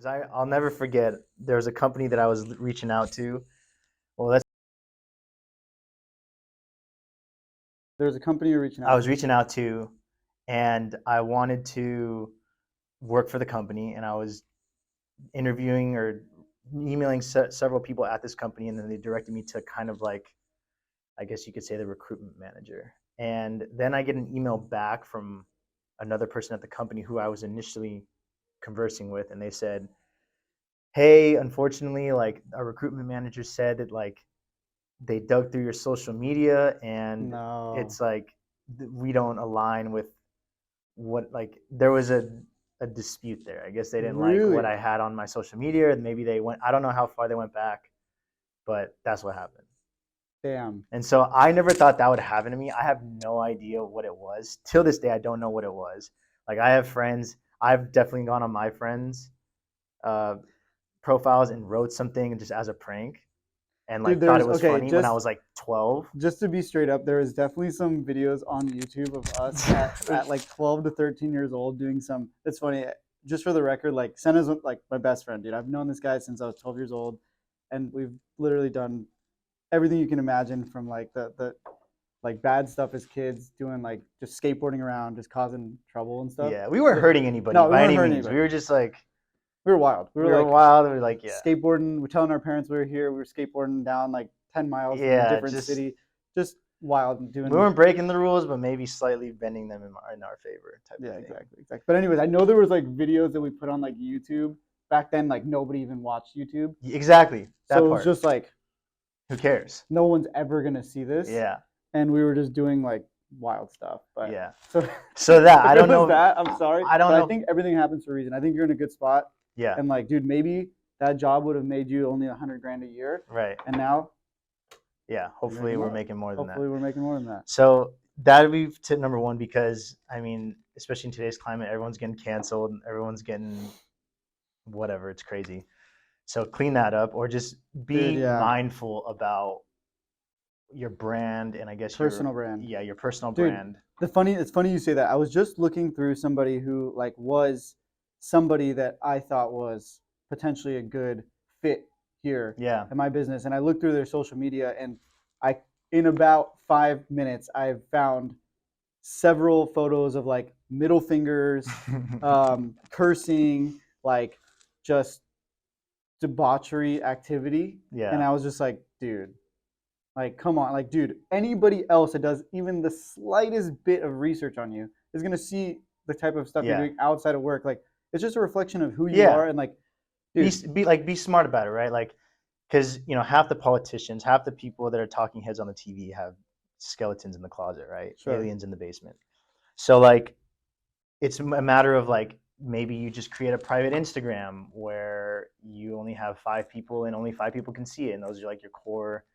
because I'll never forget. There was a company that I was reaching out to. Well, that's There's a company you're reaching I out was to. reaching out to, and I wanted to work for the company, and I was interviewing or emailing several people at this company, and then they directed me to kind of like, I guess you could say, the recruitment manager. And then I get an email back from another person at the company who I was initially conversing with, and they said, "Hey, unfortunately, like our recruitment manager said that like they dug through your social media and No. it's like we don't align with what like there was a dispute there. I guess they didn't like what Really? I had on my social media, and maybe they went. I don't know how far they went back, but that's what happened. Damn. And so I never thought that would happen to me. I have no idea what it was. Till this day, I don't know what it was. Like I have friends. I've definitely gone on my friends' uh, profiles and wrote something just as a prank, and Dude, like thought it there's was okay, funny when I just was like 12. just to be straight up, there is definitely some videos on YouTube of us at like 12 to 13 years old doing some. It's funny. Just for the record, like Senna's like my best friend, dude. I've known this guy since I was 12 years old, and we've literally done everything you can imagine from like the like bad stuff as kids, doing like just skateboarding around, just causing trouble and stuff. Yeah, we weren't So, hurting anybody no, we by weren't any hurting means. We anybody. were just like We were wild. We we were were like wild. We were like skateboarding. We're telling our parents we were here. We were skateboarding down like 10 miles from a yeah, different just city. Just wild and we doing. weren't breaking the rules, but maybe slightly bending them in our favor type Yeah, of thing. exactly. But anyways, I know there was like videos that we put on like YouTube back then. Like nobody even watched YouTube, Exactly that so it was part. just like Who cares? no one's ever gonna see this, Yeah, and we were just doing like wild stuff. But yeah. so So that if I it don't was know. that, I'm sorry, I don't but I know. think everything happens for a reason. I think you're in a good spot, Yeah, and like, dude, maybe that job would have made you only 100 grand a year, right. and now Yeah, you're hopefully making we're more. making more than that. Hopefully, we're making more than that. So that would be tip number one because I mean, especially in today's climate, everyone's getting canceled, everyone's getting whatever. It's crazy. So clean that up, or just Dude, be yeah, mindful about your brand and I guess personal brand. your personal Dude, brand. it's funny you say that. I was just looking through somebody who like was somebody that I thought was potentially a good fit here Yeah, in my business, and I looked through their social media, and I in about 5 minutes I've found several photos of like middle fingers, cursing, like just debauchery activity, and yeah, I was just like, dude, like, come on, like, dude, anybody else that does even the slightest bit of research on you is gonna see the type of stuff you're yeah, doing outside of work. Like, it's just a reflection of who you yeah. are, and like, dude, Be smart about it, right? Like, because half the politicians, half the people that are talking heads on the TV have skeletons in the closet, right? sure, Aliens in the basement. So like, it's a matter of like maybe you just create a private Instagram where you only have 5 people and only 5 people can see it, and those are like your core.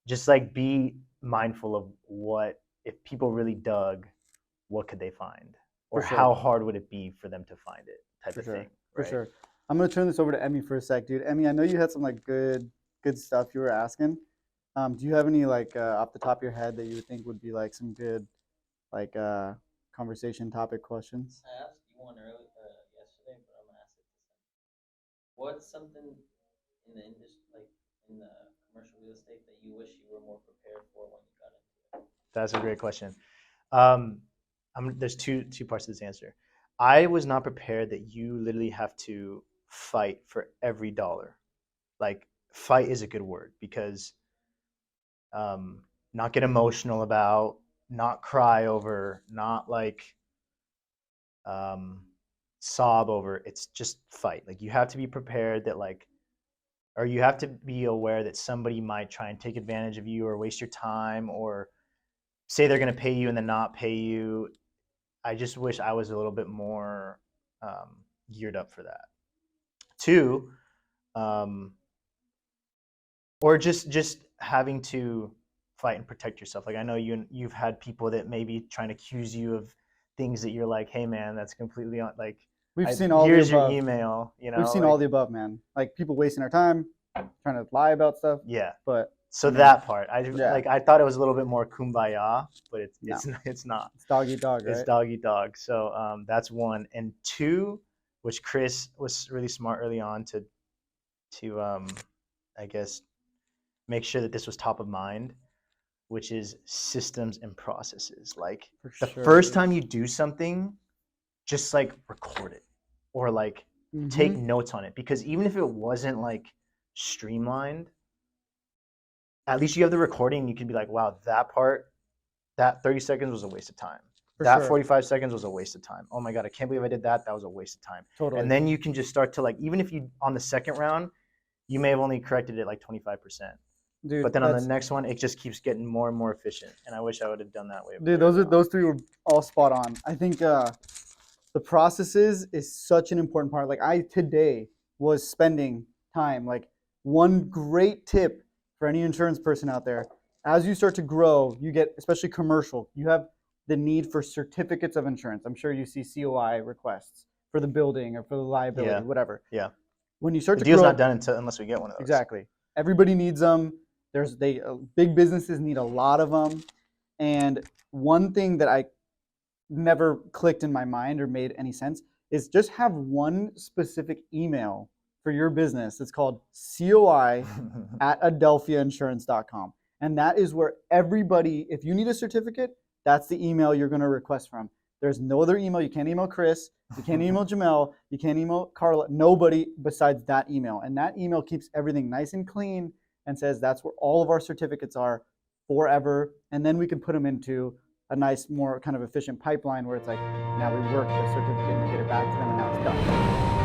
Just like be mindful of what if people really dug, what could they find, or for sure, how hard would it be for them to find it, type for of thing, sure, for right? sure. I'm gonna turn this over to Emmy for a sec, dude. Emmy, I know you had some like good stuff you were asking. Do you have any like off the top of your head that you would think would be like some good like conversation topic questions? I asked you one earlier yesterday, but I'm gonna ask it this time. What's something in the industry, like in the commercial real estate, that you wish you were more prepared for when you got into it? That's a great question. Um, there's two parts to this answer. I was not prepared that you literally have to fight for every dollar. Like fight is a good word because not get emotional about, not cry over, not like um, sob over. It's just fight. Like you have to be prepared that like, or you have to be aware that somebody might try and take advantage of you or waste your time or say they're going to pay you and then not pay you. I just wish I was a little bit more geared up for that. Two, um, or just having to fight and protect yourself. Like I know you've had people that maybe trying to accuse you of things that you're like, hey man, that's completely on like We've I, seen all the here's your above. email, We've seen all like the above, man. Like people wasting our time, trying to lie about stuff. yeah. But So I mean, that part, yeah, I thought it was a little bit more kumbaya, but no, it's not. it's dog eat dog, It's right? dog eat dog. So that's one, and two. which Chris was really smart early on to I guess make sure that this was top of mind, which is systems and processes. Like For the sure. first time you do something, just like record it or like take Mhm. notes on it, because even if it wasn't like streamlined, at least you have the recording. You can be like, wow, that 30 seconds was a waste of time. For That sure. 45 seconds was a waste of time. Oh my God, I can't believe I did that. That was a waste of time. Totally. And then you can just start to like, even if you on the second round, you may have only corrected it like 25%. Dude, But then on the that's next one, it just keeps getting more and more efficient. And I wish I would have done that way. dude, those three were all spot on. I think the processes is such an important part. Like I today was spending time. Like one great tip for any insurance person out there, as you start to grow, you get, especially commercial, you have the need for certificates of insurance. I'm sure you see COI requests for the building or for the liability, Yeah. whatever. Yeah. When you start The to deal's grow, not done unless we get one of those. exactly. Everybody needs them. Big businesses need a lot of them. And one thing that I never clicked in my mind or made any sense is just have one specific email for your business. It's called COI at adelphiainsurance.com. And that is where everybody, if you need a certificate, that's the email you're going to request from. There's no other email. You can't email Chris. You can't email Jamel. You can't email Carla. Nobody besides that email. And that email keeps everything nice and clean and says that's where all of our certificates are forever. And then we can put them into a nice, more kind of efficient pipeline where it's like, now we work the certificate and get it back to them and now it's done.